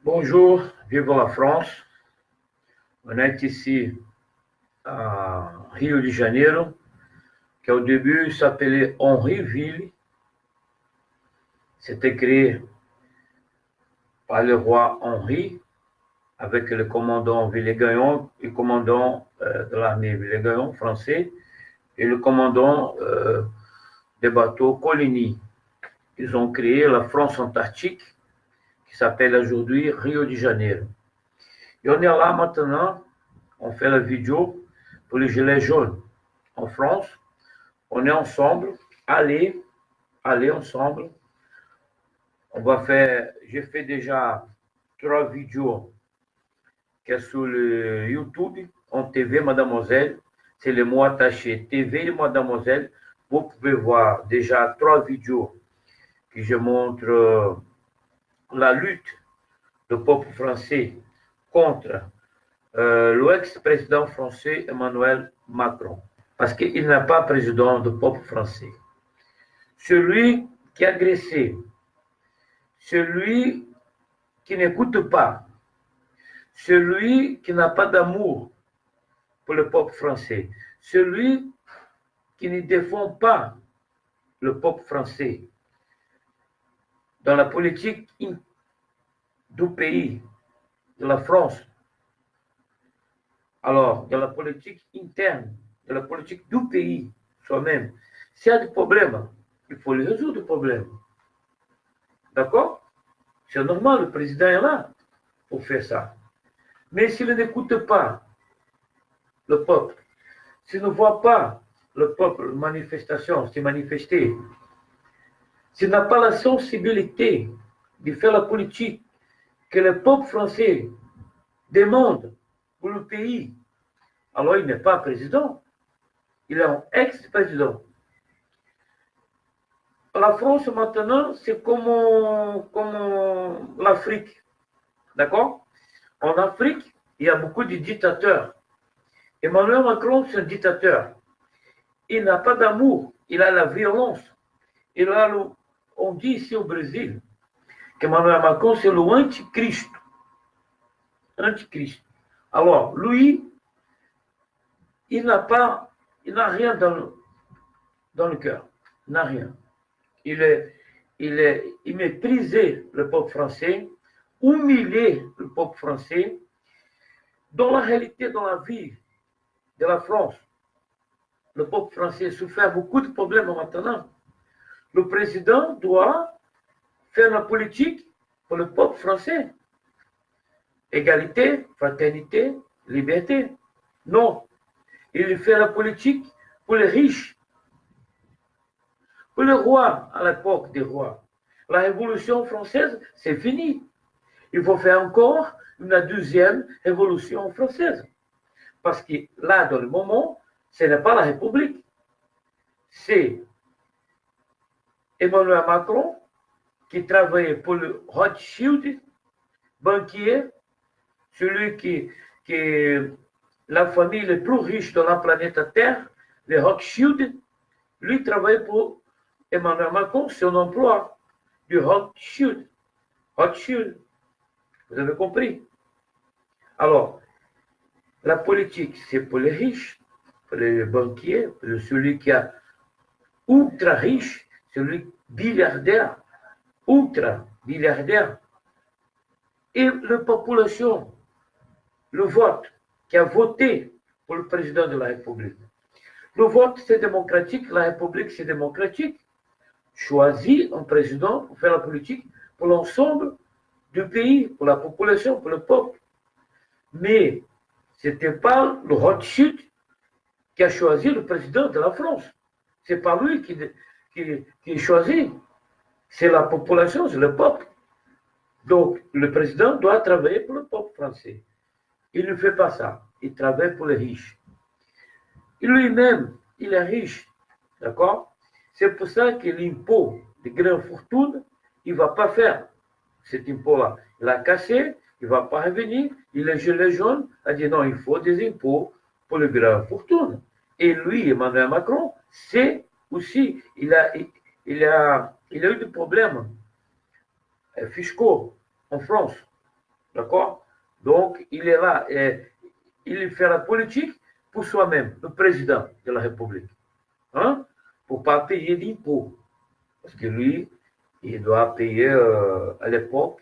Bonjour, vive la France. On est ici à Rio de Janeiro, qui au début s'appelait Henryville. C'était créé par le roi Henri avec le commandant Villegagnon, le commandant de l'armée Villegagnon français et le commandant des bateaux Coligny. Ils ont créé la France antarctique qui s'appelle aujourd'hui Rio de Janeiro. Et on est là maintenant, on fait la vidéo pour les gilets jaunes en France. On est ensemble, allez ensemble. On va faire, j'ai fait déjà 3 vidéos qui est sur le YouTube, en TV Mademoiselle. C'est le mot attaché, TV Mademoiselle. Vous pouvez voir déjà 3 vidéos que je montre la lutte du peuple français contre l'ex-président français Emmanuel Macron. Parce qu'il n'est pas président du peuple français. Celui qui est agressé, celui qui n'écoute pas, celui qui n'a pas d'amour pour le peuple français, celui qui ne défend pas le peuple français dans la politique du pays, de la France, alors dans la politique interne, de la politique du pays soi-même. S'il y a des problèmes, il faut les résoudre, les problèmes. D'accord? C'est normal, le président est là pour faire ça. Mais s'il n'écoute pas le peuple, s'il ne voit pas le peuple manifestation, se manifester, s'il n'a pas la sensibilité de faire la politique que le peuple français demande pour le pays, alors il n'est pas président, il est un ex-président. La France maintenant, c'est comme l'Afrique, d'accord? En Afrique, il y a beaucoup de dictateurs. Emmanuel Macron, c'est un dictateur. Il n'a pas d'amour, il a la violence. On dit ici au Brésil qu'Emmanuel Macron, c'est le antichrist. Antichrist. Alors, lui, il n'a rien dans le cœur. Il n'a rien. Il méprisait le peuple français, humiliait le peuple français. Dans la réalité, dans la vie de la France, le peuple français souffert beaucoup de problèmes maintenant. Le président doit faire la politique pour le peuple français. Égalité, fraternité, liberté. Non. Il fait la politique pour les riches. Pour les rois, à l'époque des rois. La Révolution française, c'est fini. Il faut faire encore une deuxième Révolution française. Parce que là, dans le moment, ce n'est pas la République. C'est Emmanuel Macron qui travaillait pour le Rothschild, banquier, celui qui est la famille la plus riche de la planète Terre, le Rothschild, lui travaille pour Emmanuel Macron, son emploi du Rothschild. Rothschild, vous avez compris? Alors, la politique, c'est pour les riches, pour les banquiers, pour celui qui est ultra riche, celui milliardaire, ultra milliardaire. Et la population, le vote, qui a voté pour le président de la République. Le vote, c'est démocratique, la République, c'est démocratique. Choisit un président pour faire la politique pour l'ensemble du pays, pour la population, pour le peuple. Mais ce n'était pas le Rothschild qui a choisi le président de la France. Ce n'est pas lui qui choisit. C'est la population, c'est le peuple. Donc, le président doit travailler pour le peuple français. Il ne fait pas ça. Il travaille pour les riches. Lui-même, il est riche. D'accord? C'est pour ça que l'impôt de grandes fortunes, il ne va pas faire cet impôt-là. Il a cassé, il ne va pas revenir. Il est gilet jaune, a dit non, il faut des impôts pour les grandes fortunes. Et lui, Emmanuel Macron, c'est aussi, il a eu des problèmes fiscaux en France. D'accord? Donc, il est là et il fait la politique pour soi-même, le président de la République. Hein? Pour ne pas payer d'impôts. Parce que lui, il doit payer à l'époque,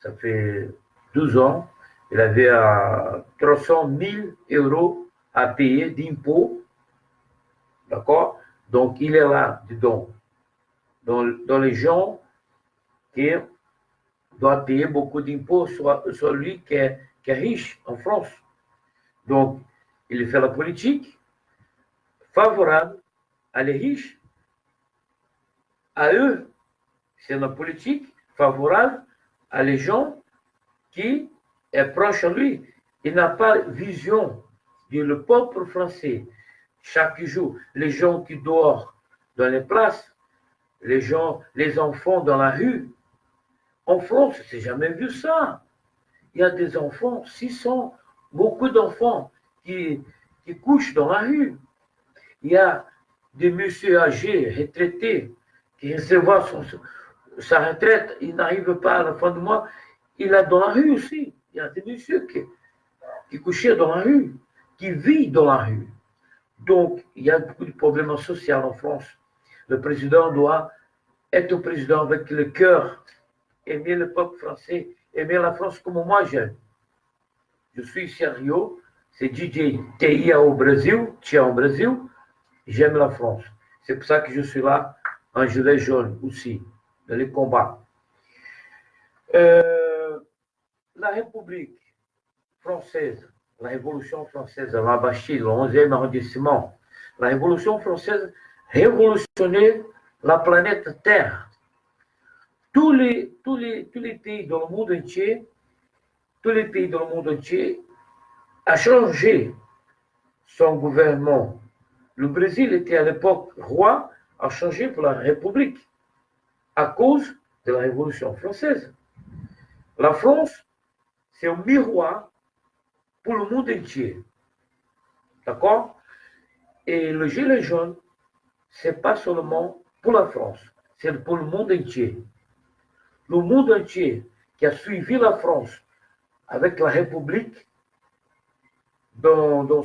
ça fait 12 ans, il avait 300 000 euros à payer d'impôts. D'accord? Donc, il est là, dedans, dans les gens qui doivent payer beaucoup d'impôts, soit celui qui est riche en France. Donc, il fait la politique favorable à les riches, à eux. C'est une politique favorable à les gens qui est proche de lui. Il n'a pas vision du peuple français. Chaque jour, les gens qui dorment dans les places, les gens, les enfants dans la rue. En France, c'est jamais vu ça. Il y a des enfants, 600, beaucoup d'enfants qui couchent dans la rue. Il y a des messieurs âgés, retraités, qui reçoivent sa retraite, il n'arrive pas à la fin du mois, il est dans la rue aussi. Il y a des messieurs qui couchaient dans la rue, qui vivent dans la rue. Donc, il y a beaucoup de problèmes sociaux en France. Le président doit être un président avec le cœur, aimer le peuple français, aimer la France comme moi j'aime. Je suis sérieux, c'est DJ TIA au Brésil, TIA au Brésil, j'aime la France. C'est pour ça que je suis là en gilet jaune aussi, dans les combats. La République française, la Révolution française, la Bastille, le 11e arrondissement, la Révolution française révolutionnait la planète Terre. Tous les pays dans le monde entier, tous les pays dans le monde entier a changé son gouvernement. Le Brésil était à l'époque roi, a changé pour la République à cause de la Révolution française. La France, c'est un miroir pour le monde entier. D'accord? Et le gilet jaune, c'est pas seulement pour la France, c'est pour le monde entier. Le monde entier qui a suivi la France avec la République dans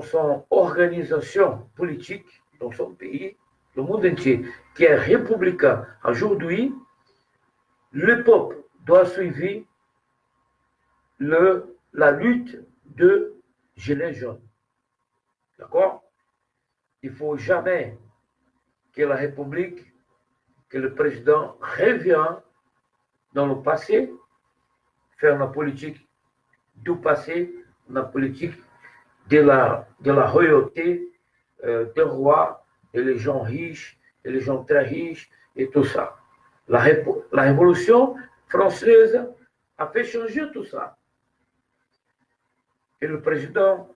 son organisation politique, dans son pays, le monde entier qui est républicain aujourd'hui, le peuple doit suivre la lutte de Gilets jaunes. D'accord? Il ne faut jamais que la République, que le président revienne dans le passé, faire la politique du passé, la politique de la royauté, des rois, et les gens riches, et les gens très riches, et tout ça. La Révolution française a fait changer tout ça. Et le président,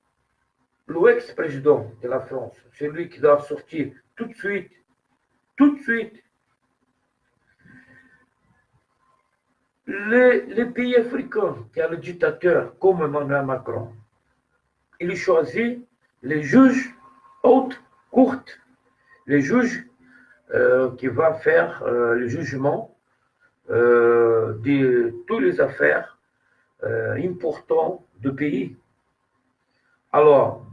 l'ex-président de la France, celui qui doit sortir tout de suite, les pays africains qui ont le dictateur comme Emmanuel Macron, il choisit les juges hautes, courtes, les juges qui vont faire le jugement de toutes les affaires importantes du pays. Alors,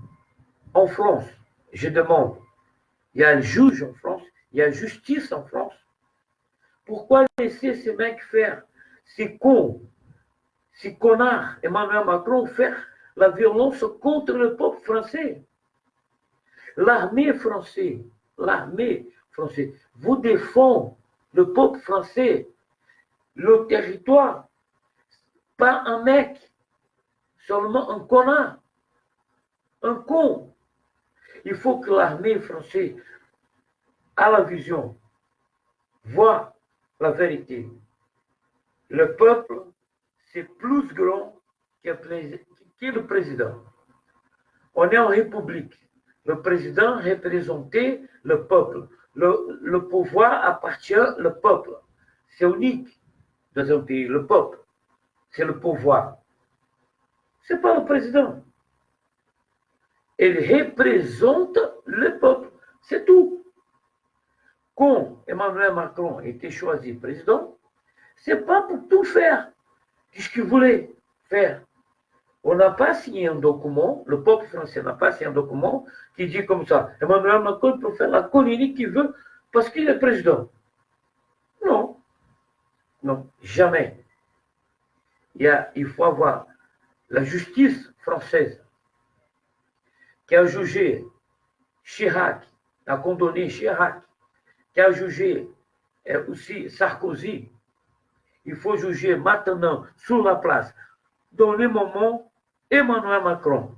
en France, je demande, il y a un juge en France, il y a justice en France. Pourquoi laisser ces mecs faire, ces cons, ces connards, Emmanuel Macron, faire la violence contre le peuple français? L'armée française, vous défend le peuple français, le territoire, pas un mec, seulement un connard, un con. Il faut que l'armée française ait la vision, voit la vérité. Le peuple, c'est plus grand que le président. On est en république. Le président représentait le peuple. Le pouvoir appartient au peuple. C'est unique dans un pays. Le peuple, c'est le pouvoir. Ce n'est pas le président. Il représente le peuple. C'est tout. Quand Emmanuel Macron a été choisi président, c'est pas pour tout faire. Qu'est-ce qu'il voulait faire? On n'a pas signé un document, le peuple français n'a pas signé un document qui dit comme ça, Emmanuel Macron peut faire la colonie qu'il veut parce qu'il est président. Non, non, jamais. Il faut avoir la justice française qui a jugé Chirac, a condamné Chirac, qui a jugé aussi Sarkozy. Il faut juger maintenant sur la place, dans le moment, Emmanuel Macron,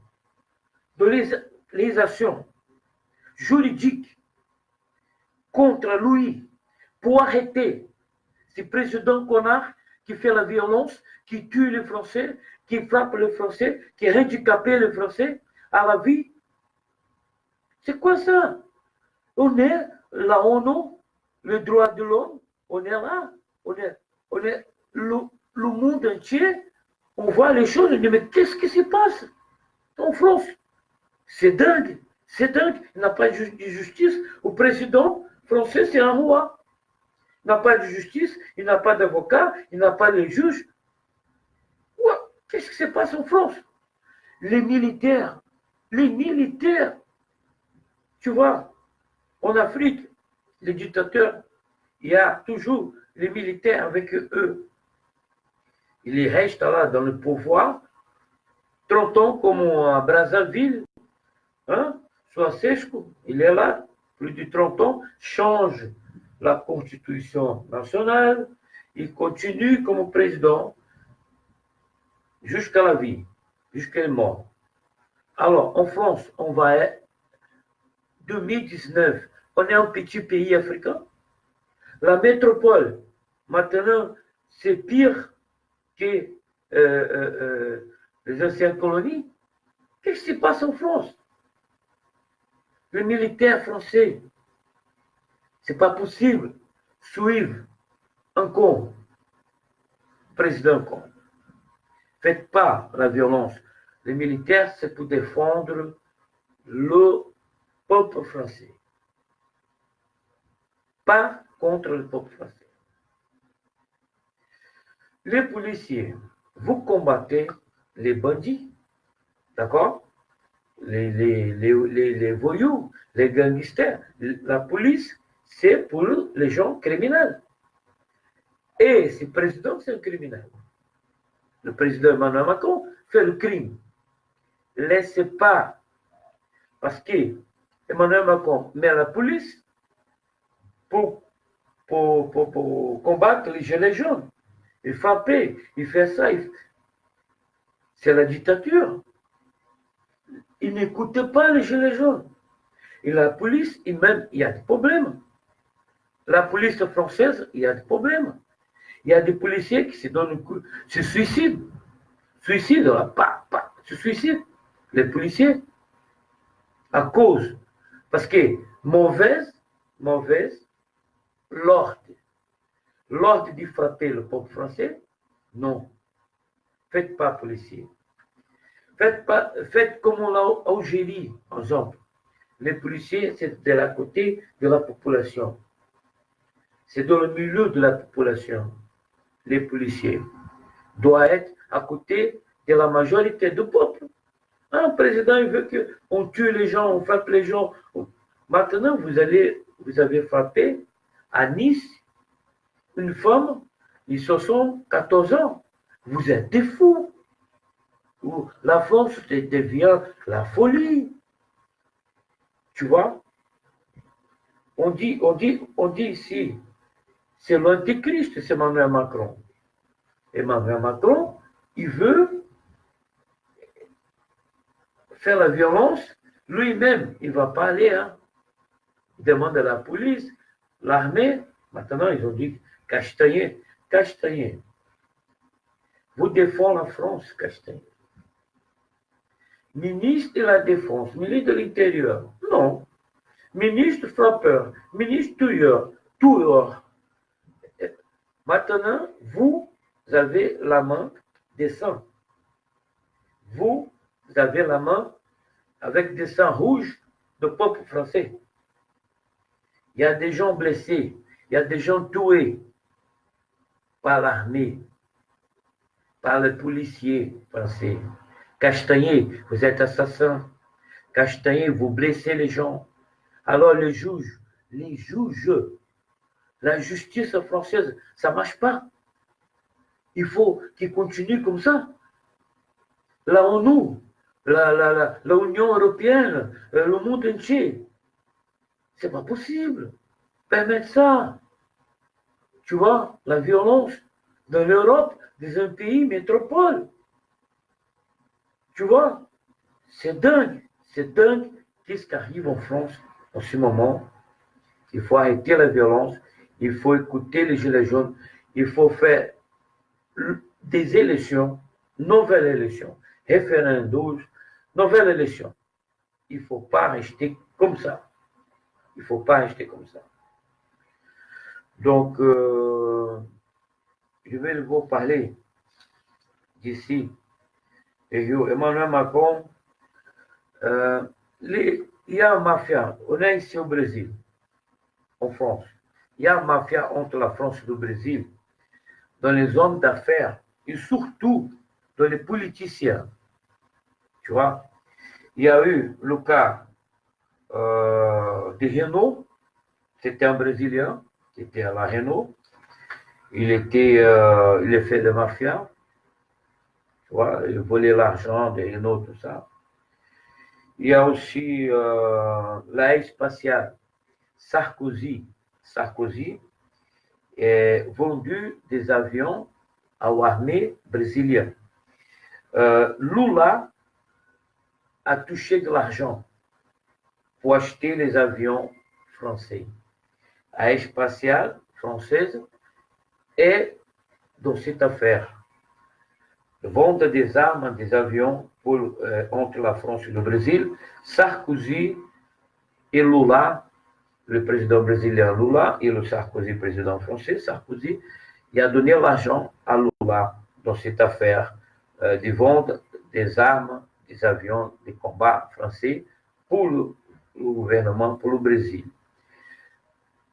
de les actions juridiques contre lui pour arrêter ce président connard qui fait la violence, qui tue les Français, qui frappe les Français, qui handicape les Français à la vie. C'est quoi ça? On est la ONU, le droit de l'homme, on est là, on est le monde entier, on voit les choses, on dit mais qu'est-ce qui se passe en France? C'est dingue, il n'a pas de justice. Le président français, c'est un roi. Il n'a pas de justice, il n'a pas d'avocat, il n'a pas de juge. Ouais, qu'est-ce qui se passe en France? Les militaires, tu vois, en Afrique, les dictateurs, il y a toujours les militaires avec eux. Ils restent là dans le pouvoir 30 ans comme à Brazzaville. Hein? Ceausescu, il est là, plus de 30 ans, change la constitution nationale, il continue comme président jusqu'à la vie, jusqu'à la mort. Alors, en France, on va être 2019, on est un petit pays africain. La métropole, maintenant, c'est pire que les anciennes colonies. Qu'est-ce qui se passe en France? Les militaires français, c'est pas possible suivre encore président con. Faites pas la violence. Les militaires, c'est pour défendre le peuple français. Pas contre le peuple français. Les policiers, vous combattez les bandits, d'accord? Les voyous, les gangsters. La police, c'est pour les gens criminels. Et ce président, c'est un criminel. Le président Emmanuel Macron fait le crime. Laissez pas, parce que Emmanuel Macron met la police pour combattre les gilets jaunes. Il frapper, il fait ça. C'est la dictature. Il n'écoute pas les gilets jaunes. Et la police, il y a des problèmes. La police française, il y a des problèmes. Il y a des policiers qui se donnent un coup, se suicident. Se suicident. Les policiers. À cause. Parce que mauvaise, l'ordre. L'ordre de frapper le peuple français, non. Faites pas, policiers. Faites comme en Algérie, par exemple. Les policiers, c'est de la côté de la population. C'est dans le milieu de la population. Les policiers doivent être à côté de la majorité du peuple. Un président, il veut qu'on tue les gens, on frappe les gens. Maintenant, vous avez frappé à Nice une femme de 74 ans. Vous êtes des fous. La France devient la folie. Tu vois? On dit ici, c'est l'antéchrist, c'est Emmanuel Macron. Emmanuel Macron, il veut faire la violence. Lui-même, il ne va pas aller. Hein. Il demande à la police, l'armée. Maintenant, ils ont dit Castaner. Vous défendez la France, Castaner. Ministre de la Défense, ministre de l'Intérieur. Non. Ministre frappeur, ministre tueur. Maintenant, vous avez la main des sangs. Vous avez la main avec des sangs rouges du peuple français. Il y a des gens blessés, il y a des gens tués. par l'armée, par les policiers français. Castagné, vous êtes assassin. Castagné, vous blessez les gens. Alors les juges, la justice française, ça ne marche pas. Il faut qu'ils continuent comme ça. La ONU, l'Union européenne, le monde entier. C'est pas possible. Permettre ça. Tu vois, la violence dans l'Europe, dans un pays métropole. Tu vois, c'est dingue. C'est dingue. Qu'est-ce qui arrive en France en ce moment? Il faut arrêter la violence. Il faut écouter les Gilets jaunes. Il faut faire des élections, nouvelles élections, référendums, nouvelles élections. Il ne faut pas rester comme ça. Il ne faut pas rester comme ça. Donc, je vais vous parler d'ici. Emmanuel Macron, il y a une mafia. On est ici au Brésil, en France. Il y a une mafia entre la France et le Brésil, dans les hommes d'affaires et surtout dans les politiciens. Tu vois, il y a eu le cas de Renault, c'était un Brésilien, qui était à la Renault. Il est fait de mafia. Tu vois, il volait l'argent de Renault, tout ça. Il y a aussi l'aile spatiale. Sarkozy a vendu des avions à l'armée brésilienne. Lula a touché de l'argent pour acheter les avions français. L'aile spatiale française est dans cette affaire. Vente des armes, des avions entre la France et le Brésil. Sarkozy et Lula, le président brésilien Lula et le Sarkozy, président français, Sarkozy, il a donné l'argent à Lula dans cette affaire de vente des armes, des avions de combat français pour le gouvernement, pour le Brésil.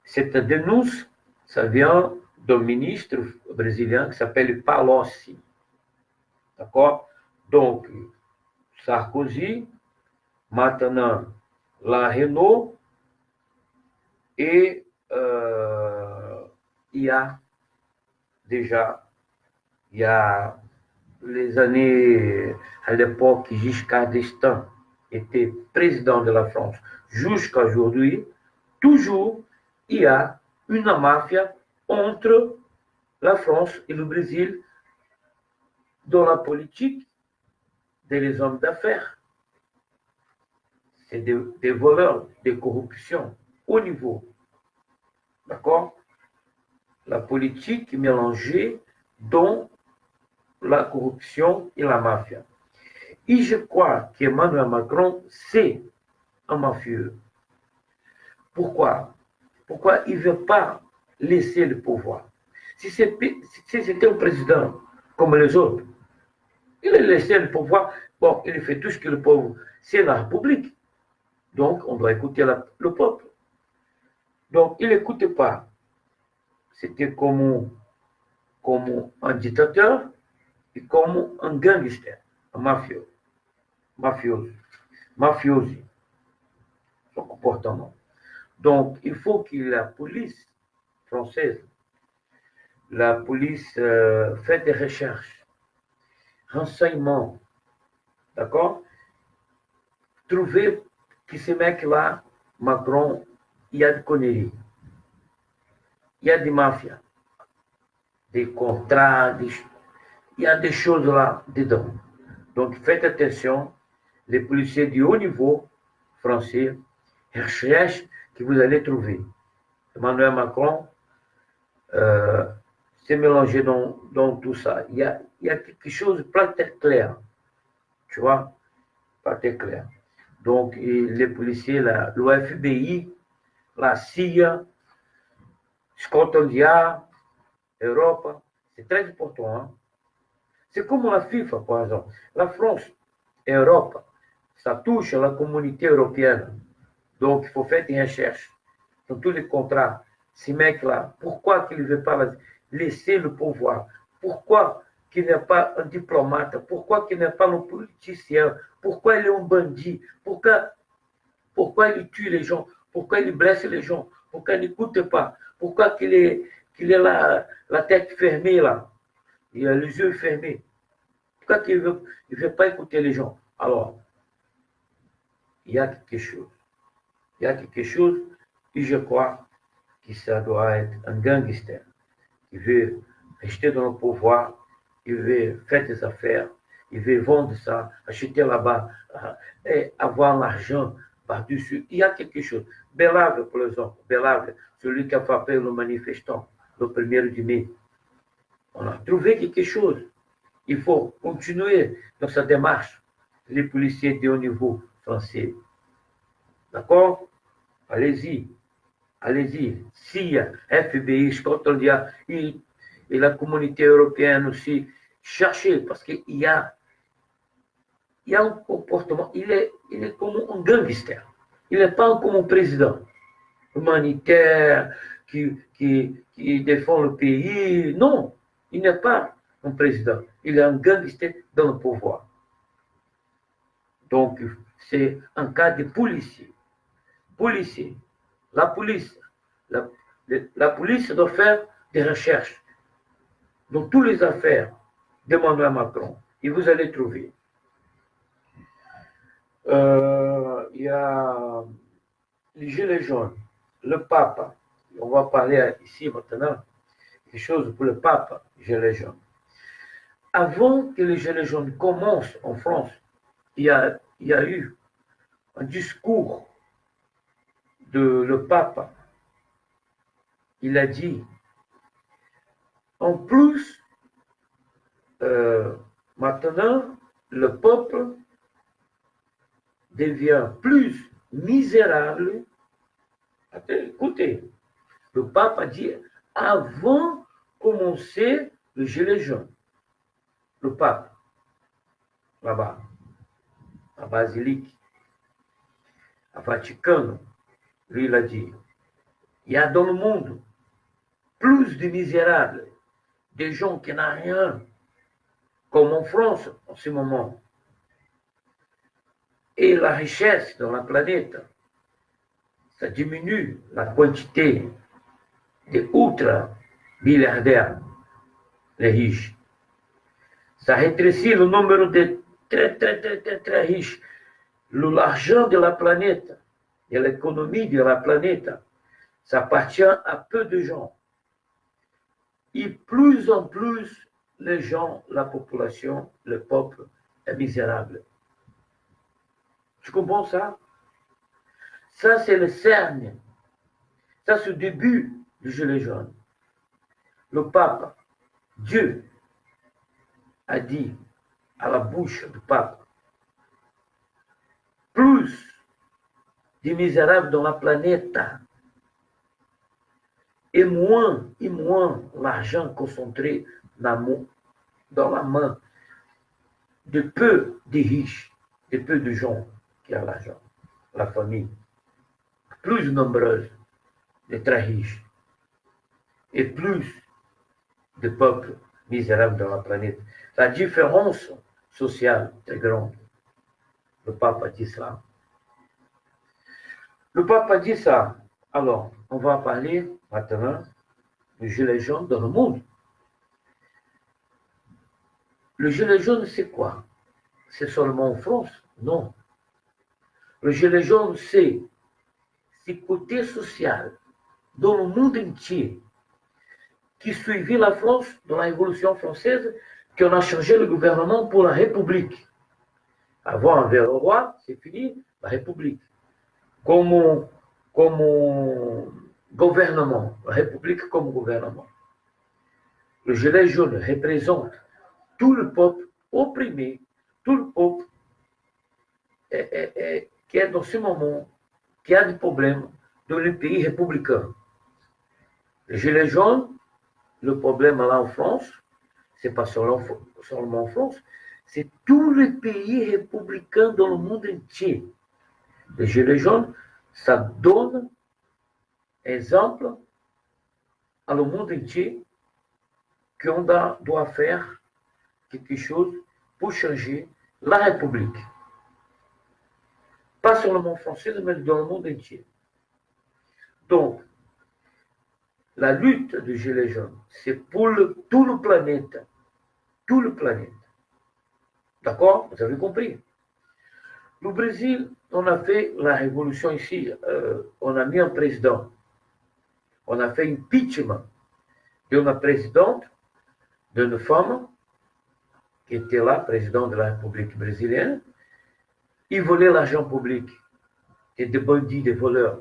Cette dénonce, ça vient d'un ministre brésilien qui s'appelle Palocci. D'accord? Donc, Sarkozy, maintenant la Renault, et il y a déjà, il y a les années, à l'époque, Giscard d'Estaing était président de la France jusqu'à aujourd'hui, toujours il y a une mafia entre la France et le Brésil dans la politique des hommes d'affaires. C'est des voleurs, des corruptions au niveau. D'accord? La politique mélangée dans la corruption et la mafia. Et je crois qu'Emmanuel Macron, c'est un mafieux. Pourquoi? Pourquoi il ne veut pas laisser le pouvoir? Si c'était un président comme les autres, il a laissé le pouvoir. Bon, il fait tout ce qu'il peut. C'est la République. Donc, on doit écouter le peuple. Donc, il n'écoutait pas. C'était comme un dictateur et comme un gangster, un mafiosi, son comportement. Donc, il faut que la police française, la police fait des recherches, renseignements, d'accord? Trouver que ce mec-là, Macron, il y a de conneries. Il y a des mafias, des contrats, il y a des choses là dedans. Donc faites attention, les policiers du haut niveau français recherchent que vous allez trouver. Emmanuel Macron s'est mélangé dans tout ça. Il y a quelque chose pas très clair, tu vois, pas très clair. Donc les policiers, le FBI, la CIA, Scotland Yard, Europe, c'est très important. Hein? C'est comme la FIFA, par exemple. La France et l'Europe, ça touche la communauté européenne. Donc, il faut faire des recherches dans tous les contrats. Ces mecs-là, pourquoi qu'ils ne veulent pas laisser le pouvoir? Pourquoi qu'il n'est pas un diplomate? Pourquoi qu'il n'est pas un politicien? Pourquoi il est un bandit? Pourquoi il tue les gens? Pourquoi il blesse les gens? Pourquoi il n'écoute pas? Pourquoi qu'il est la tête fermée là? Il a les yeux fermés. Pourquoi qu'il ne veut pas écouter les gens? Alors, il y a quelque chose. Il y a quelque chose et je crois que ça doit être un gangster qui veut rester dans le pouvoir, il veut faire des affaires, il veut vendre ça, acheter là-bas et avoir l'argent par-dessus. Il y a quelque chose. Belave, par exemple, Belave, celui qui a frappé le manifestant le 1er mai. On a trouvé quelque chose. Il faut continuer dans sa démarche, les policiers de haut niveau français. D'accord? Allez-y. Allez-y. CIA, FBI, Scotland Yard et la communauté européenne aussi, cherchez, parce qu'il y a un comportement, il est comme un gangster. Il n'est pas comme un président humanitaire qui défend le pays. Non, il n'est pas un président. Il est un gangster dans le pouvoir. Donc, c'est un cas de policier. Policier. La police doit faire des recherches dans toutes les affaires d'Emmanuel Macron. Et vous allez trouver. Il y a les Gilets jaunes, le pape. On va parler ici maintenant des choses pour le pape, Gilets jaunes. Avant que les Gilets jaunes commencent en France, il y a eu un discours de le pape. Il a dit, en plus, maintenant, le peuple devient plus misérable. Écoutez, le pape a dit, avant de commencer le gilet jaune, le pape, là-bas, à Basilique, à Vatican, lui, il a dit, il y a dans le monde plus de misérables, des gens qui n'ont rien, comme en France en ce moment. Et la richesse dans la planète, ça diminue la quantité des ultra-milliardaires, les riches. Ça rétrécit le nombre de très, très, très, très, très riches. L'argent de la planète et l'économie de la planète, ça appartient à peu de gens. Et plus en plus, les gens, la population, le peuple est misérable. Tu comprends ça? Ça, c'est le cerne. Ça, c'est le début du gilet jaune. Le pape, Dieu, a dit à la bouche du pape, plus de misérables dans la planète et moins l'argent concentré dans la main de peu de riches, de peu de gens qui ont l'argent, la famille, plus nombreuse de très riches et plus de peuples misérables dans la planète. La différence sociale est grande. Le pape a dit ça. Le pape a dit ça. Alors, on va parler maintenant du gilet jaune dans le monde. Le gilet jaune, c'est quoi? C'est seulement en France? Non. Le gilet jaune, c'est côté social dans le monde entier qui suivit la France dans la Révolution française, qu'on a changé le gouvernement pour la République. Avant, vers le roi, c'est fini, la République. Comme gouvernement, la République comme gouvernement. Le gilet jaune représente tout le peuple opprimé, tout le peuple qui est dans ce moment, qui a des problèmes dans le pays républicain. Le gilet jaune, le problème là en France, c'est pas seulement en France, c'est tous les pays républicains dans le monde entier. Le gilet jaune, ça donne exemple à le monde entier qu'on doit faire quelque chose pour changer la République. Pas seulement française, mais dans le monde entier. Donc, la lutte de Gilets jaunes, c'est pour tout le planète. Tout le planète. D'accord? Vous avez compris. Le Brésil, on a fait la révolution ici. On a mis un président. On a fait impeachment d'une présidente, d'une femme qui était là, présidente de la République brésilienne. Ils volaient l'argent public. Et des bandits, des voleurs.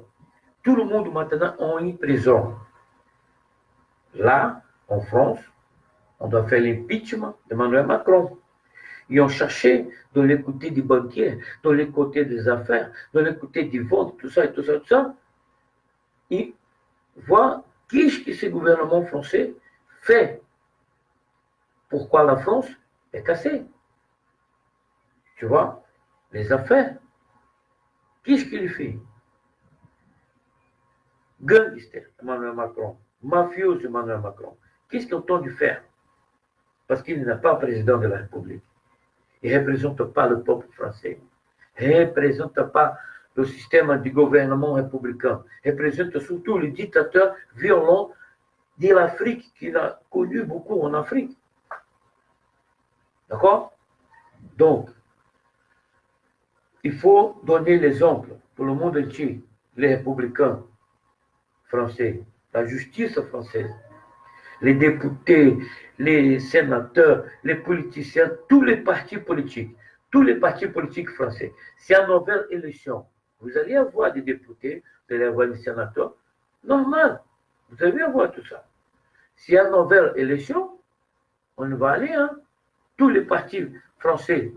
Tout le monde maintenant est en prison. Là, en France, on doit faire l'impeachment d'Emmanuel Macron. Ils ont cherché de les côtés des banquiers, de les côtés des affaires, de les côtés des ventes, tout ça et tout ça, tout ça. Ils voient qu'est-ce que ce gouvernement français fait. Pourquoi la France est cassée. Tu vois, les affaires. Qu'est-ce qu'il fait? Gangster, Emmanuel Macron. Mafieux, Emmanuel Macron. Qu'est-ce qu'ils ont dû faire? Parce qu'il n'est pas président de la République. Il ne représente pas le peuple français. Il ne représente pas le système du gouvernement républicain. Il représente surtout le dictateur violent de l'Afrique qu'il a connu beaucoup en Afrique. D'accord? Donc, il faut donner l'exemple pour le monde entier, les républicains français, la justice française, les députés, les sénateurs, les politiciens, tous les partis politiques français. C'est une nouvelle élection. Vous allez avoir des députés, vous allez avoir des sénateurs. Normal, vous allez avoir tout ça. S'il y a une nouvelle élection, on va aller. Hein. Tous les partis français,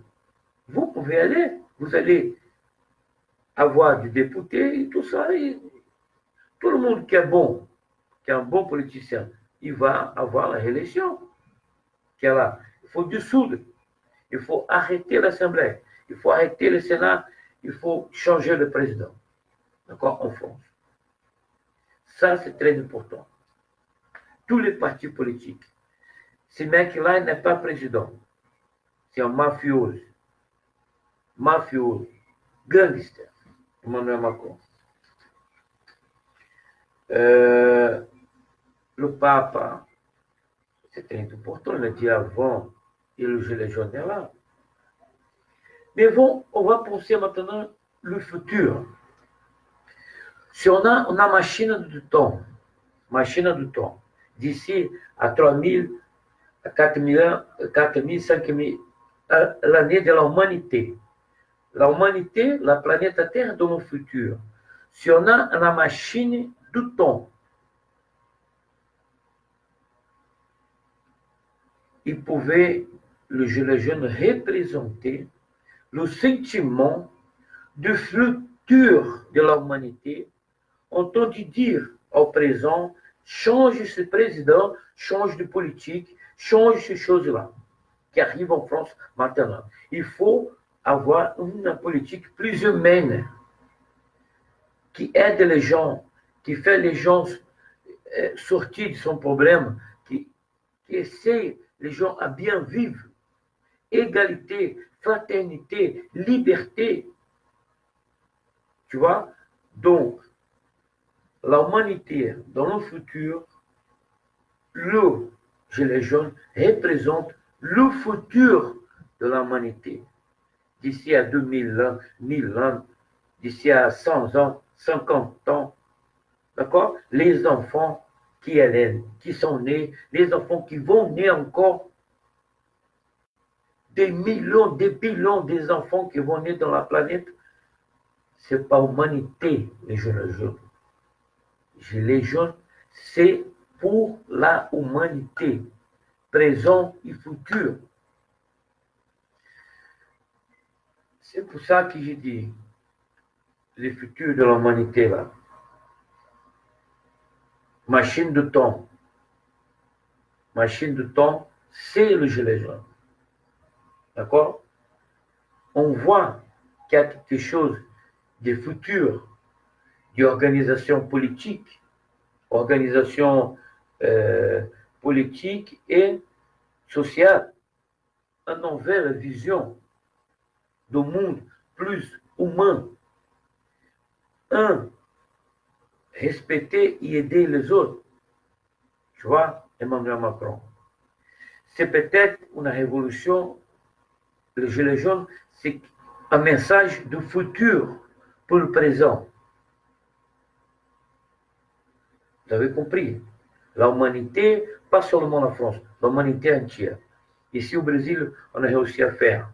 vous pouvez aller. Vous allez avoir des députés et tout ça. Et tout le monde qui est bon, qui est un bon politicien, il va avoir la réélection. Il faut dissoudre. Il faut arrêter l'Assemblée. Il faut arrêter le Sénat. Il faut changer le président. D'accord? En France. Ça, c'est très important. Tous les partis politiques. Ce mec-là n'est pas président. C'est un mafieux. Mafieux. Gangster. Emmanuel Macron. Le pape, c'est très important, il l'a dit avant, et le gilet jaune est là. Mais bon, on va penser maintenant le futur. Si on a machine du temps, d'ici à 3000, à 4000, 4000, 5000, l'année de l'humanité. L'humanité, la planète Terre dans le futur. Si on a une machine du temps, il pouvait, le gilet jaune, représenter le sentiment du futur de l'humanité, entendu dire au présent, change ce président, change de politique, change ces choses-là qui arrivent en France maintenant. Il faut avoir une politique plus humaine qui aide les gens, qui fait les gens sortir de son problème, qui essaie les gens à bien vivre. Égalité, fraternité, liberté. Tu vois? Donc, l'humanité dans le futur, le gilet jaune représente le futur de l'humanité. D'ici à 2000 ans, 1000 ans, d'ici à 100 ans, 50 ans, d'accord? Les enfants qui sont nés, les enfants qui vont naître encore, des millions, des billions des enfants qui vont naître dans la planète, c'est pas l'humanité, les gilets jaunes. Les gilets jaunes, c'est pour la humanité, présent et futur. C'est pour ça que j'ai dit, le futur de l'humanité là. Machine de temps. Machine de temps, c'est le gilet jaune. D'accord? On voit qu'il y a quelque chose de futur, d'organisation politique, organisation politique et sociale, une nouvelle vision du monde plus humain, un, respecter et aider les autres. Tu vois, Emmanuel Macron. C'est peut-être une révolution, les Gilets jaunes, c'est un message de futur pour le présent. Vous avez compris? L'humanité, pas seulement la France, l'humanité entière. Ici au Brésil, on a réussi à faire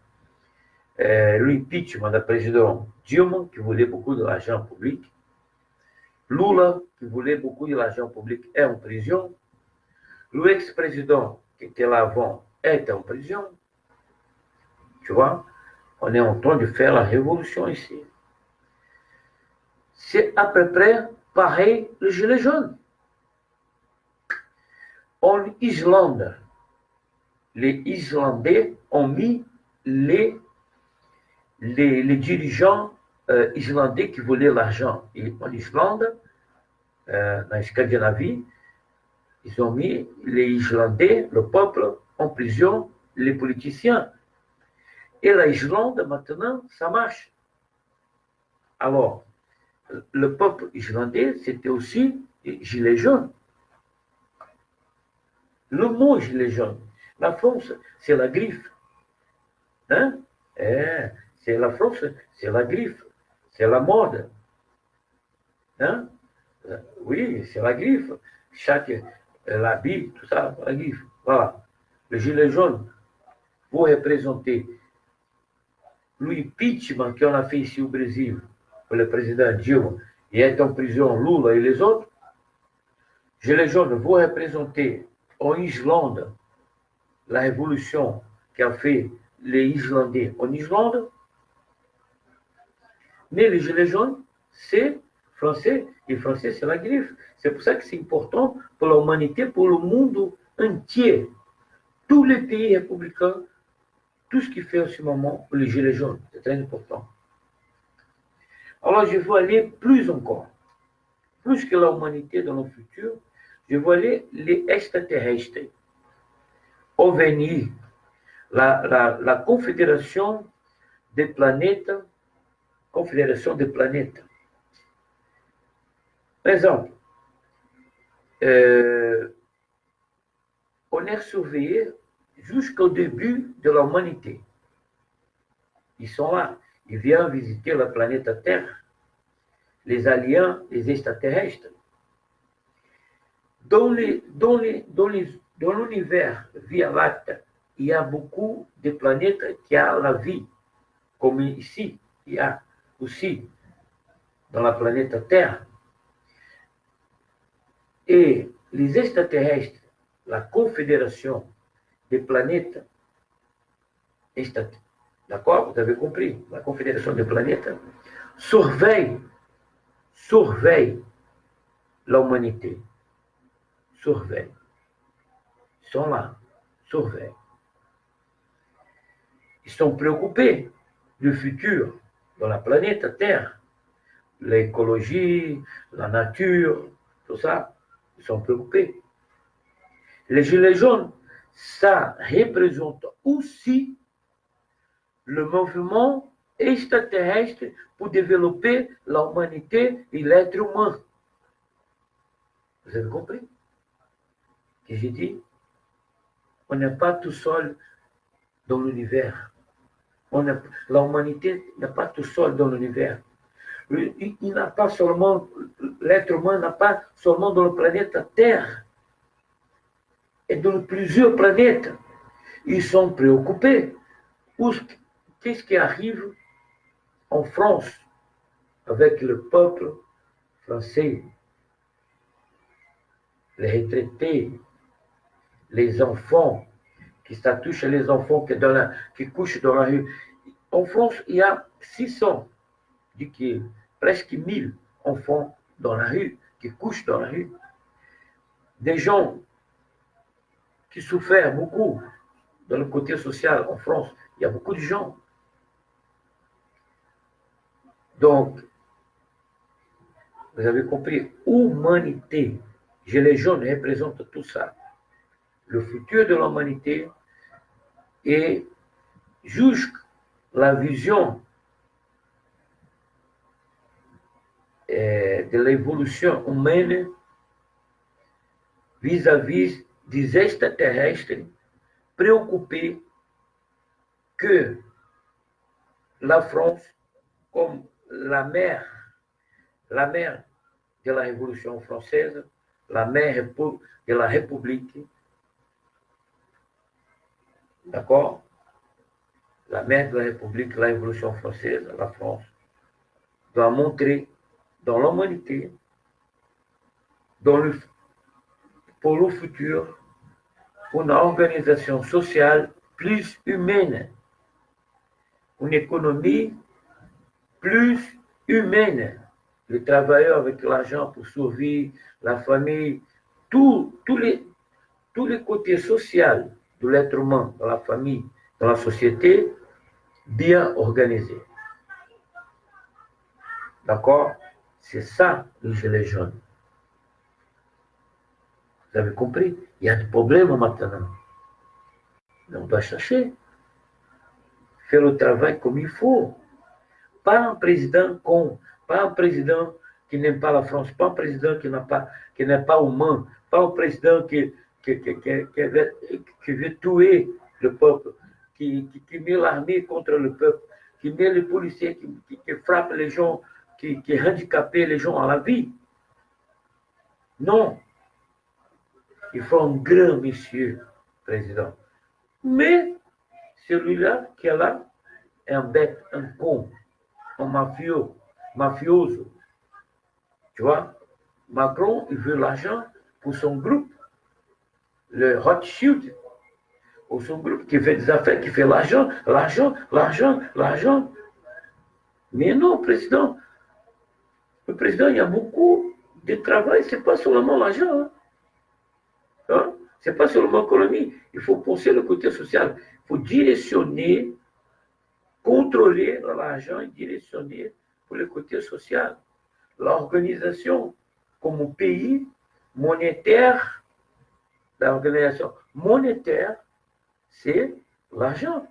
l'impeachment du président Dilma, qui voulait beaucoup de l'argent public. Lula, qui voulait beaucoup de l'argent public, est en prison. L'ex-président qui était là avant est en prison. Tu vois, on est en train de faire la révolution ici. C'est à peu près pareil le gilet jaune. En Islande, les Islandais ont mis les dirigeants islandais qui voulaient l'argent. Et en Islande, en Scandinavie, ils ont mis les Islandais, le peuple, en prison, les politiciens. Et l'Islande, maintenant, ça marche. Alors, le peuple islandais, c'était aussi gilet jaune. Le mot gilet jaune, la France, c'est la griffe. Hein? C'est la France, c'est la griffe. C'est la mode. Hein? Oui, c'est la griffe. Chaque l'habit, tout ça, la griffe. Voilà. Le gilet jaune, vous représentez l'impeachment qu'on a fait ici au Brésil pour le président Dilma et est en prison Lula et les autres. Gilet jaune, vous représentez en Islande la révolution qu'a fait les Islandais en Islande. Mais les gilets jaunes, c'est français, et français, c'est la griffe. C'est pour ça que c'est important pour l'humanité, pour le monde entier. Tous les pays républicains, tout ce qui fait en ce moment pour les gilets jaunes, c'est très important. Alors, je veux aller plus encore, plus que l'humanité dans le futur, je veux aller les extraterrestres. OVNI, la Confédération des planètes, Confédération des planètes. Par exemple, on est surveillé jusqu'au début de l'humanité. Ils sont là. Ils viennent visiter la planète Terre, les aliens, les extraterrestres. Dans l'univers Via Lactée, il y a beaucoup de planètes qui ont la vie, comme ici, il y a aussi dans la planète Terre. Et les extraterrestres, la Confédération des planètes, d'accord, vous avez compris, la Confédération des planètes, surveille l'humanité. Surveille. Ils sont là, surveillent. Ils sont préoccupés du futur de la planète Terre, l'écologie, la nature, tout ça, ils sont préoccupés. Les gilets jaunes, ça représente aussi le mouvement extraterrestre pour développer l'humanité et l'être humain. Vous avez compris? Que j'ai dit, on n'est pas tout seul dans l'univers. L'humanité n'est pas tout seul dans l'univers. Il n'a pas seulement, l'être humain n'a pas seulement dans la planète Terre, et dans plusieurs planètes. Ils sont préoccupés. Qu'est-ce qui arrive en France avec le peuple français, les retraités, les enfants, qui s'attouchent les enfants qui couchent dans la rue. En France, il y a 600, presque 1000 enfants dans la rue, qui couchent dans la rue. Des gens qui souffrent beaucoup dans le côté social en France. Il y a beaucoup de gens. Donc, vous avez compris, humanité. Gilets jaunes représentent tout ça. le futur de l'humanité et jusqu'à la vision de l'évolution humaine vis-à-vis des extraterrestres préoccupés que la France, comme la mère de la Révolution française, la mère de la République, d'accord? La mère de la République, la Révolution française, la France, doit montrer dans l'humanité, pour le futur, une organisation sociale plus humaine, une économie plus humaine. Le travailleur avec l'argent pour survivre, la famille, tous les côtés sociaux de l'être humain dans la famille, dans la société, bien organisés. D'accord? C'est ça, les gilets jaunes. Vous avez compris? Il y a des problèmes maintenant. Mais on doit chercher, faire le travail comme il faut. Pas un président con, pas un président qui n'aime pas la France, pas un président qui n'est pas humain, pas un président qui veut tuer le peuple, qui met l'armée contre le peuple, qui met les policiers, qui frappe les gens, qui handicape les gens à la vie. Non. Il faut un grand monsieur président. Mais celui-là qui est là est un bête, un con, un mafioso. Tu vois, Macron, il veut l'argent pour son groupe, le Rothschild, pour son groupe qui fait des affaires, qui fait l'argent. Mais non, président, le président, il y a beaucoup de travail, c'est pas seulement l'argent. Hein? C'est pas seulement l'économie, il faut penser le côté social. Il faut directionner, contrôler l'argent et directionner pour le côté social. L'organisation comme pays monétaire, l'organisation monétaire, c'est l'argent.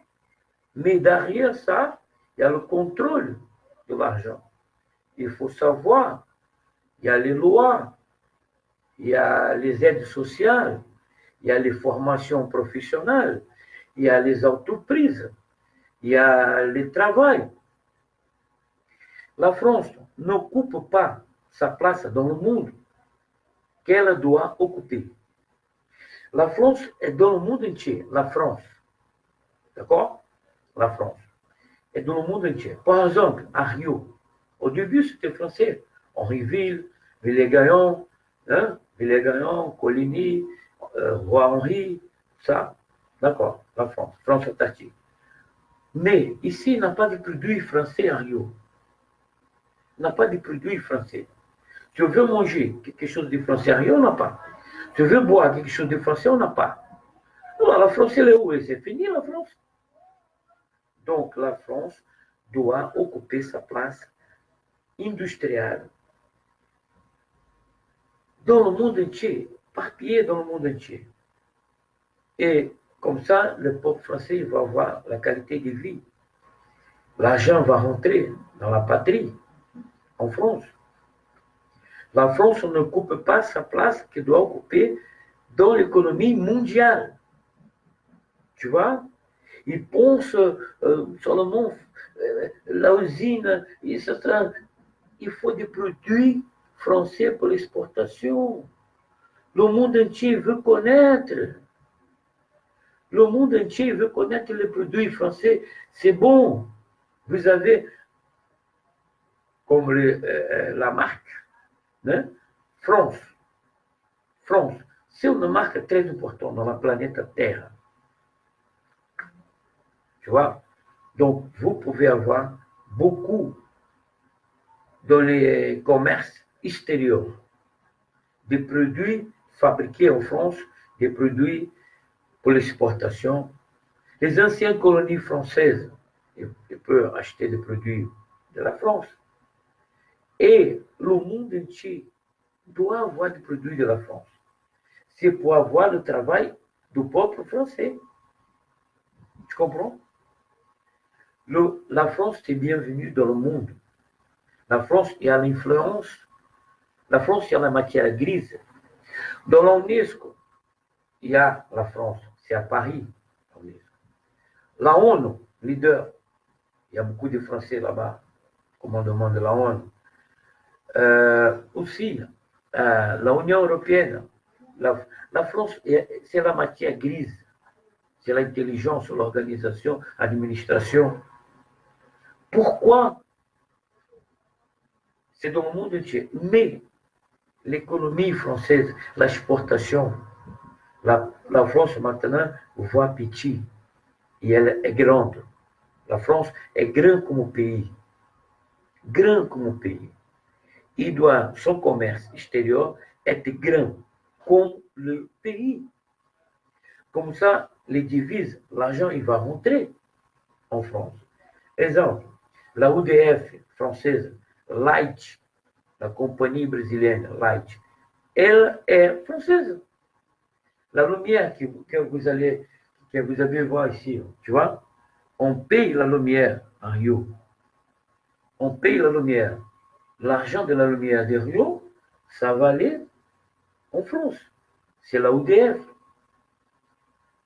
Mais derrière ça, il y a le contrôle de l'argent. Il faut savoir, il y a les lois, il y a les aides sociales, il y a les formations professionnelles, il y a les entreprises, il y a le travail. La France n'occupe pas sa place dans le monde qu'elle doit occuper. La France est dans le monde entier, la France. D'accord? La France est dans le monde entier. Par exemple, à Rio, au début, c'était français. Henrieville, Villers-Gaillon, Coligny, Roi-Henri, ça. D'accord, la France, France Antarctique. Mais ici, il n'y a pas de produits français à Rio. Il n'y a pas de produits français. Tu veux manger quelque chose de français à Rio, on n'a pas. Tu veux boire quelque chose de français, on n'a pas. Alors, la France, elle est où? C'est fini, la France. Donc, la France doit occuper sa place industrielle dans le monde entier, éparpillée dans le monde entier. Et comme ça, le peuple français va avoir la qualité de vie. L'argent va rentrer dans la patrie, en France. La France n'occupe pas sa place qu'elle doit occuper dans l'économie mondiale. Tu vois? Ils pensent seulement la usine, etc. Il faut des produits français pour l'exportation. Le monde entier veut connaître. Le monde entier veut connaître les produits français. C'est bon. Vous avez comme la marque, hein? France. France, c'est une marque très importante dans la planète Terre. Tu vois? Donc, vous pouvez avoir beaucoup dans les commerces extérieurs des produits fabriqués en France, des produits pour l'exportation. Les anciennes colonies françaises, ils peuvent acheter des produits de la France. Et le monde entier doit avoir des produits de la France. C'est pour avoir le travail du peuple français. Tu comprends? La France est bienvenue dans le monde. La France, il y a l'influence. La France, il y a la matière grise. Dans l'UNESCO, il y a la France, c'est à Paris. La ONU, leader, il y a beaucoup de Français là-bas, commandement de la ONU. Aussi, la Union européenne, la France, c'est la matière grise, c'est l'intelligence, l'organisation, l'administration. Pourquoi? C'est dans le monde entier. Mais l'économie française, l'exportation, la France maintenant voit petit et elle est grande. La France est grande comme pays. Grand comme pays. Il doit, son commerce extérieur être grand comme le pays. Comme ça, les devises, l'argent, il va rentrer en France. Exemple, la UDF française, Light, la compagnie brésilienne Light, elle est française. La lumière que vous avez voir ici, tu vois, on paye la lumière en Rio. On paye la lumière. L'argent de la lumière de Rio, ça va aller en France. C'est la UDF.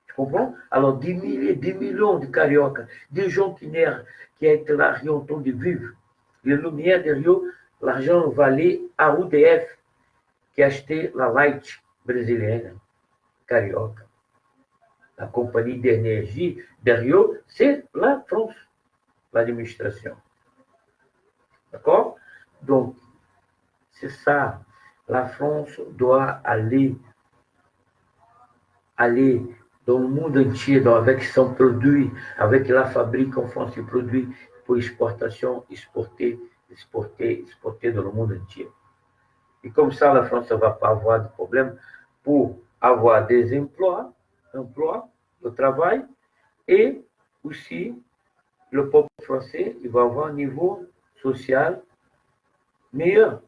Tu comprends? Alors, des milliers, des millions de cariocas, des gens qui étaient là, qui ont de vivre. Les lumières de Rio, l'argent va aller à UDF, qui a acheté la Light brésilienne, carioca. La compagnie d'énergie de Rio, c'est la France, l'administration. D'accord? Donc, c'est ça. La France doit aller dans le monde entier avec son produit, avec la fabrique en France du produit pour exportation, exporter dans le monde entier. Et comme ça, la France ne va pas avoir de problème pour avoir des emplois, le travail, et aussi le peuple français, il va avoir un niveau social meilleur,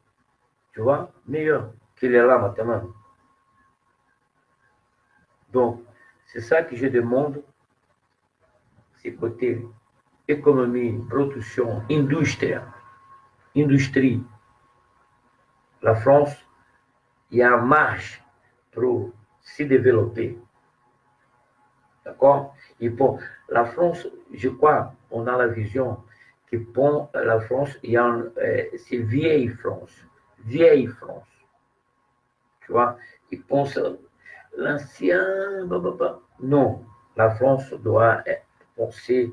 tu vois, meilleur qu'il est là maintenant. Donc, c'est ça que je demande, c'est côté économie, production, industrie. La France, il y a une marge pour se développer. D'accord? Et pour la France, je crois, on a la vision que pour la France, c'est vieille France. Vieille France. Tu vois? Ils pensent l'ancien, non. La France doit penser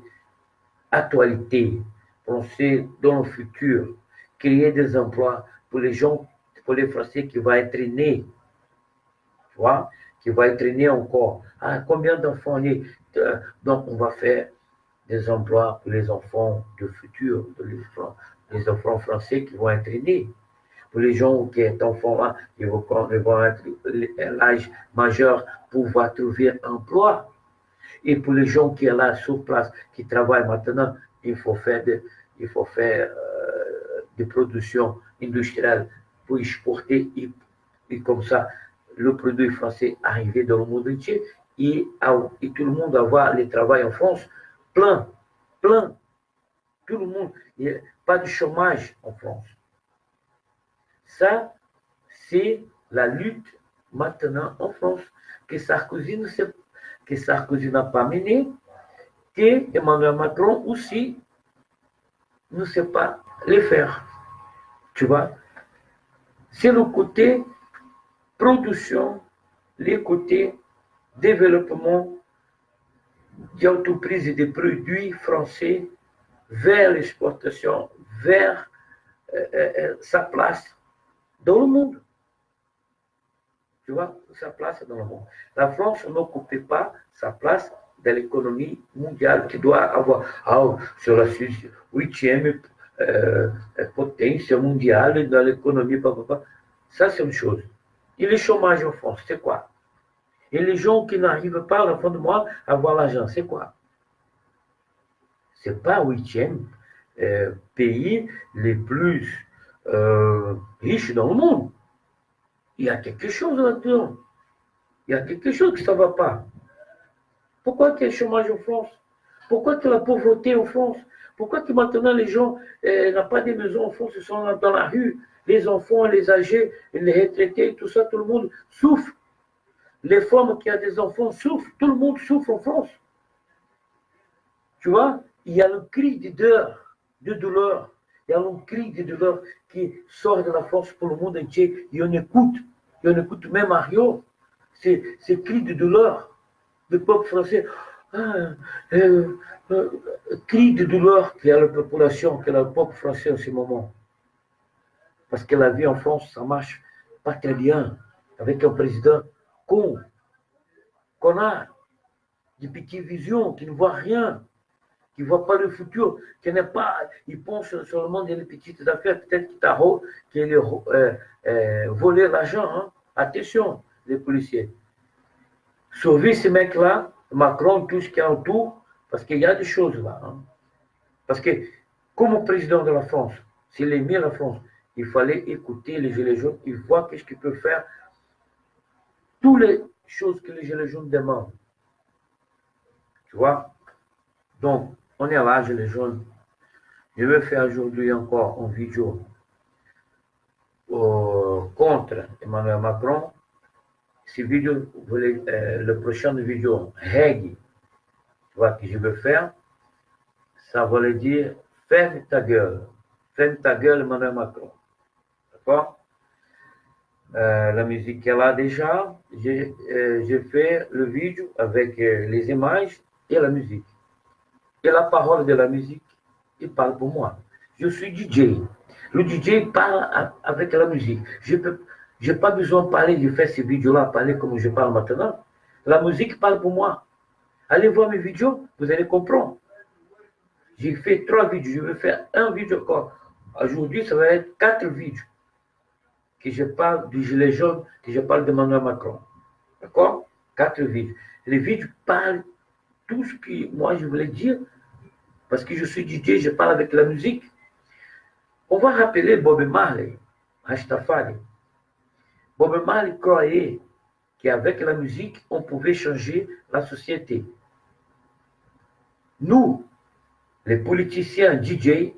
actualité, penser dans le futur, créer des emplois pour les gens, pour les Français qui vont être nés. Tu vois? Qui va être né encore. Ah, combien d'enfants nés? Donc, on va faire des emplois pour les enfants du futur, les enfants français qui vont être nés. Pour les gens qui sont enfants là, ils vont être à l'âge majeur pour pouvoir trouver un emploi. Et pour les gens qui sont là sur place, qui travaillent maintenant, il faut faire des productions industrielles pour exporter et comme ça, le produit français arriver dans le monde entier et tout le monde avoir le travail en France plein. Tout le monde. Il n'y a pas de chômage en France. Ça, c'est la lutte maintenant en France que Sarkozy n'a pas menée, que Emmanuel Macron aussi ne sait pas les faire. Tu vois? C'est le côté production, les côtés développement d'entreprises et de produits français vers l'exportation, vers sa place dans le monde. Tu vois, sa place dans le monde. La France n'occupait pas sa place dans l'économie mondiale qui doit avoir sur la 8e potence mondiale dans l'économie. Ça, c'est une chose. Et le chômage en France, c'est quoi? Et les gens qui n'arrivent pas à la fin du mois à avoir l'argent, c'est quoi? C'est pas le 8e pays les plus riches dans le monde. Il y a quelque chose là-dedans. Il y a quelque chose qui ne va pas. Pourquoi qu'il y a le chômage en France? Pourquoi qu'il y a la pauvreté en France? Pourquoi que maintenant les gens n'ont pas de maisons en France, ils sont dans la rue, les enfants, les âgés, les retraités, tout ça, tout le monde souffre. Les femmes qui ont des enfants souffrent, tout le monde souffre en France. Tu vois, il y a le cri de douleur, il y a le cri de douleur qui sort de la France pour le monde entier, et on écoute même Mario, ces cris de douleur du peuple français. Ah, cri de douleur qu'il y a la population, qu'il y a le peuple français en ce moment. Parce que la vie en France, ça marche pas très bien, avec un président con, qu'on a des petites visions, qui ne voit rien, qui ne voit pas le futur, qui n'est pas, il pense seulement des petites affaires, peut-être qu'il a volé l'argent. Hein. Attention, les policiers. Sauver ces mecs-là, Macron, tout ce qui est autour, parce qu'il y a des choses là. Hein. Parce que, comme président de la France, s'il est mis à la France, il fallait écouter les Gilets jaunes, il voit qu'est-ce qu'il peut faire, toutes les choses que les Gilets jaunes demandent. Tu vois? Donc, on est là, Gilets jaunes. Je vais faire aujourd'hui encore une vidéo contre Emmanuel Macron. Cette vidéo, le prochain vidéo, Règle, tu vois, que je vais faire, ça voulait dire ferme ta gueule. Ferme ta gueule, Emmanuel Macron. D'accord? La musique est là déjà. J'ai fait le vidéo avec les images et la musique. Et la parole de la musique, il parle pour moi. Je suis DJ. Le DJ parle avec la musique. Je n'ai pas besoin de parler, de faire ces vidéos-là, parler comme je parle maintenant. La musique parle pour moi. Allez voir mes vidéos, vous allez comprendre. J'ai fait 3 vidéos, je vais faire un vidéo encore. Aujourd'hui, ça va être 4 vidéos. Que je parle du gilet jaune, que je parle de Emmanuel Macron. D'accord? 4 vidéos. Les vidéos parlent tout ce que moi je voulais dire, parce que je suis DJ, je parle avec la musique. On va rappeler Bob Marley, Rastafari. Bob Marley croyait qu'avec la musique, on pouvait changer la société. Nous, les politiciens DJ,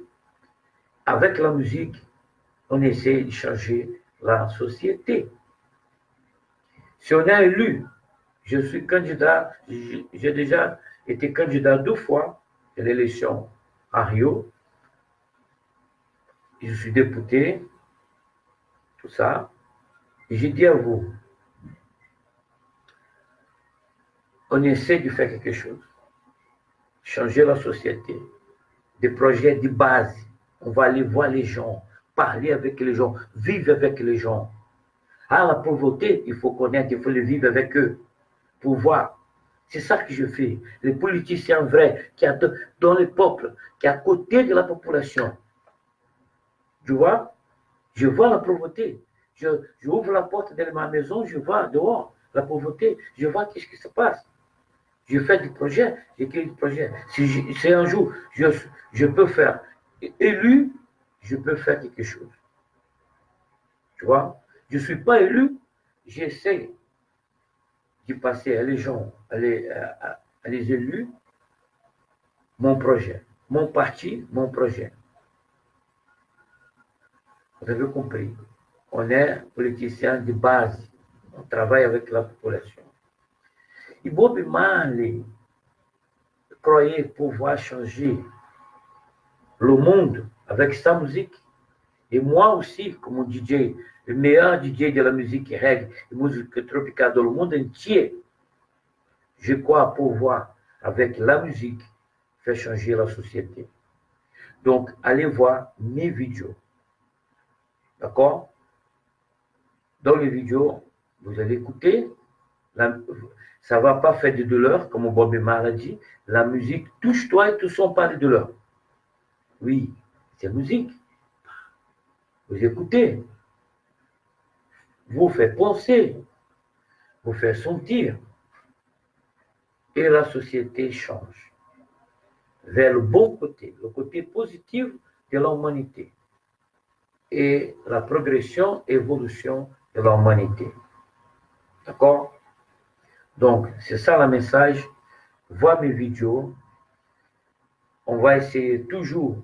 avec la musique, on essaie de changer la société. Si on est élu, je suis candidat, j'ai déjà été candidat 2 fois à l'élection à Rio. Je suis député, tout ça. Et j'ai dit à vous, on essaie de faire quelque chose, changer la société, des projets de base. On va aller voir les gens, parler avec les gens, vivre avec les gens. Ah, la pauvreté, il faut connaître, il faut le vivre avec eux pour voir. C'est ça que je fais. Les politiciens vrais qui sont dans le peuple, qui sont à côté de la population. Tu vois? Je vois la pauvreté. Je ouvre la porte de ma maison, je vois dehors la pauvreté. Je vois qu'est-ce qui se passe. Je fais des projets, j'écris des projets. Si un jour je peux faire élu, je peux faire quelque chose. Tu vois? Je ne suis pas élu, j'essaie de passer à les gens, à les élus, mon projet. Mon parti, mon projet. Vous avez compris. On est politicien de base. On travaille avec la population. Et Bob Marley croyait pouvoir changer le monde avec sa musique. Et moi aussi, comme DJ, le meilleur DJ de la musique reggae et musique tropicale dans le monde entier, je crois pouvoir, avec la musique, faire changer la société. Donc, allez voir mes vidéos. D'accord? Dans les vidéos, vous allez écouter. Ça ne va pas faire de douleur, comme Bob Marley dit. La musique touche-toi et tout son pas de douleur. Oui, c'est musique. Vous écoutez. Vous faites penser. Vous faites sentir. Et la société change vers le bon côté, le côté positif de l'humanité et la progression, évolution de l'humanité. D'accord? Donc, c'est ça le message voient mes vidéos, on va essayer toujours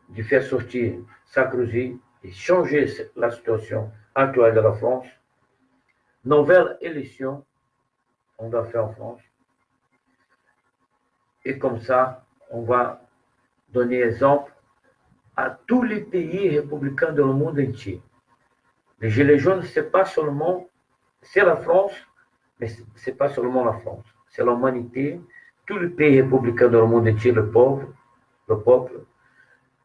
de faire sortir Sarkozy et changer la situation actuelle de la France. Nouvelle élection, on doit faire en France. Et comme ça, on va donner exemple à tous les pays républicains dans le monde entier. Les Gilets jaunes, c'est pas seulement, c'est la France, mais c'est pas seulement la France, c'est l'humanité, tous les pays républicains dans le monde entier, le peuple,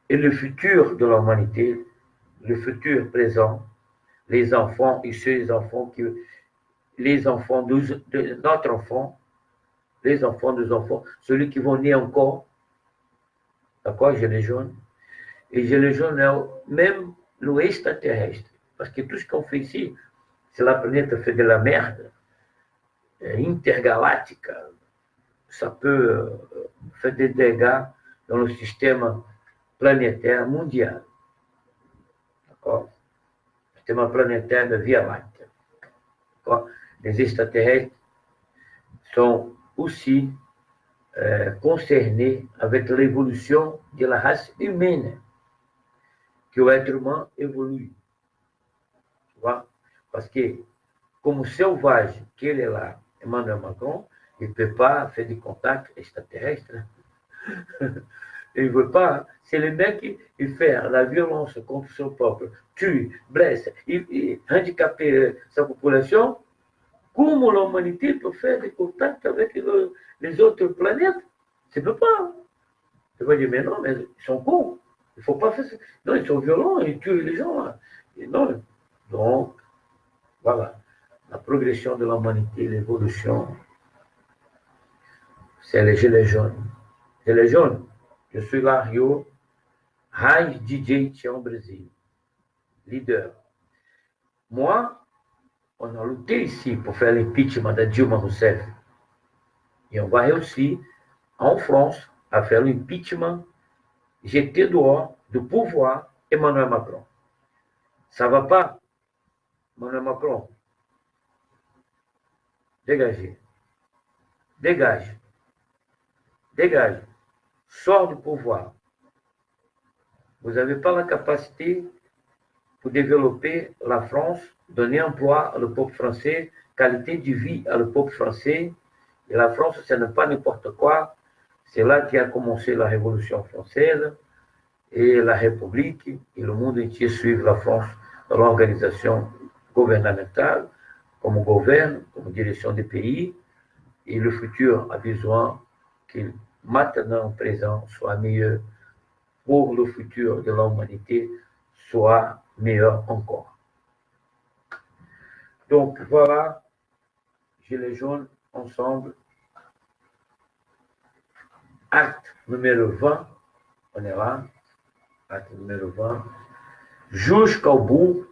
et le futur de l'humanité, le futur présent, les enfants et les enfants de notre enfant, les enfants des enfants, celui qui vont naître encore, d'accord, Gilets jaunes, et Gilets jaunes, même l'extraterrestre, parce que tout ce qu'on fait ici, c'est la planète fait de la merde intergalactique, ça peut faire des dégâts dans le système planétaire mondial. D'accord? Le système planétaire de Via Lactée. Les extraterrestres sont aussi concernés avec l'évolution de la race humaine, que l'être humain évolue. Tu vois? Parce que, comme sauvage qu'il est là, Emmanuel Macron, il ne peut pas faire du contact extraterrestre. Il ne veut pas. C'est le mec qui fait la violence contre son peuple, tue, blesse, il handicape sa population. Comment l'humanité peut faire des contacts avec les autres planètes? Ça ne peut pas. Tu vas dire, mais non, mais ils sont cons. Il ne faut pas faire ça. Non, ils sont violents, ils tuent les gens. Là. Et non. Donc, voilà. La progression de l'humanité, l'évolution, c'est les gilets jaunes. Gilets jaunes, je suis là, Rio, Raiz DJ Tião Brésil, leader. Moi, on a lutté ici pour faire l'impeachment de Dilma Rousseff. Et on va réussir en France à faire l'impeachment, jeter dehors du pouvoir Emmanuel Macron. Ça ne va pas, Emmanuel Macron. Dégagez. Dégage. Dégage. Sors du pouvoir. Vous n'avez pas la capacité pour développer la France, donner emploi au peuple français, qualité de vie au peuple français. Et la France, ce n'est pas n'importe quoi. C'est là qu'a commencé la Révolution française et la République et le monde entier suivent la France dans l'organisation gouvernementale, comme gouverne, comme direction des pays. Et le futur a besoin que maintenant, présent, soit meilleur pour le futur de l'humanité, soit meilleur encore. Donc voilà, Gilets jaunes ensemble. Acte numéro 20, on est là. Acte numéro 20. Jusqu'au bout,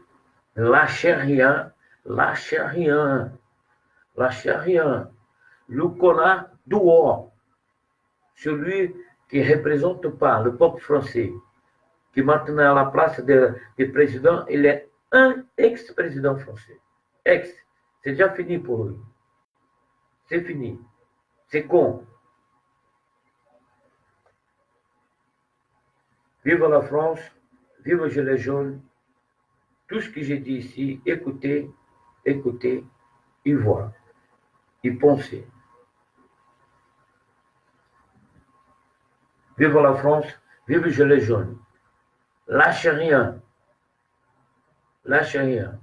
lâchez rien, lâchez rien, lâchez rien. Le connard dehors, celui qui ne représente pas le peuple français, qui maintenant à la place du président, il est un ex-président français. Ex, c'est déjà fini pour lui. C'est fini. C'est con. Vive la France, vive les Gilets jaunes. Tout ce que j'ai dit ici, écoutez, écoutez, y voir, y penser. Vive la France, vive les Gilets jaunes. Lâchez rien. Lâchez rien.